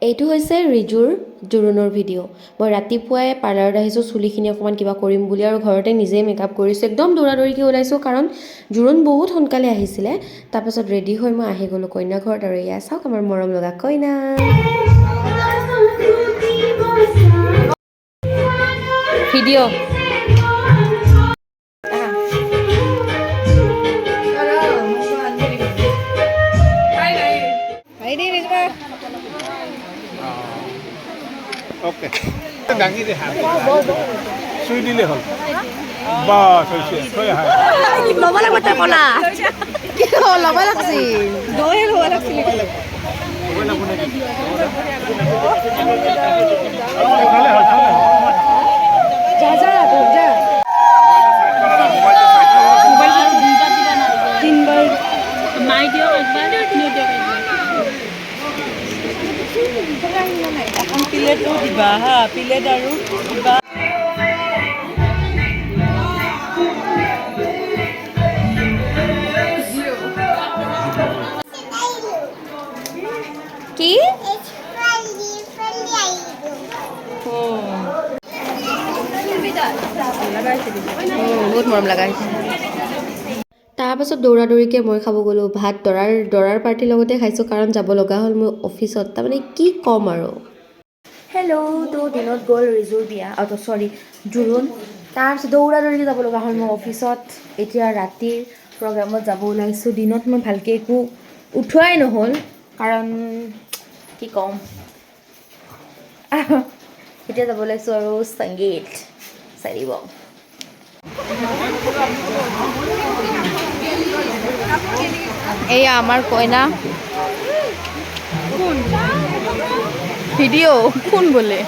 এইটো হৈছে ৰিজুৰ জোৰোণৰ ভিডিঅ'। মই ৰাতিপুৱাই পাৰ্লাৰত আহিছোঁ চুলিখিনি অকণমান কিবা কৰিম বুলি আৰু ঘৰতে নিজেই মেকআপ কৰিছোঁ। একদম দৌৰাদৌৰিকৈ ওলাইছোঁ কাৰণ জোৰোণ বহুত সোনকালে আহিছিলে। তাৰপাছত ৰেডি হৈ মই আহি গ'লোঁ কইনা ঘৰত আৰু এয়া চাওক আমাৰ মৰম লগা কইনা। ভিডিঅ' ওকে দাঙি দে হাত চুই দিলে হ'ল বাস হৈছে থৈ আহা ল'ব লাগিব তাৰ কলা ল'ব লাগছিল দৈ ল'ব লাগছিল যা যা যা তিনবার মাই দিও একবার নিয়ে দিও এখন প্লেটো দিবা হা প্লেট আৰু দিবা কি বহুত মৰম লগা হৈছে। তাৰপাছত দৌৰাদৌৰিকৈ মই খাব গ'লোঁ ভাত দৰাৰ পাৰ্টিৰ লগতে খাইছোঁ কাৰণ যাব লগা হ'ল মোৰ অফিচত। তাৰমানে কি ক'ম আৰু হেল্ল' তো দিনত গ'ল ৰিজুৰ বিয়া চৰি জোৰোণ। তাৰপিছত দৌৰাদৌৰিকৈ যাব লগা হ'ল মোৰ অফিচত। এতিয়া ৰাতিৰ প্ৰগ্ৰামত যাব ওলাইছোঁ। দিনত মই ভালকৈ একো উঠোৱাই নহ'ল কাৰণ কি ক'ম এতিয়া যাব ওলাইছোঁ আৰু সংগীত চাৰিব। এয়া আমাৰ কইনা কোন ভিডিঅ' কোন বোলে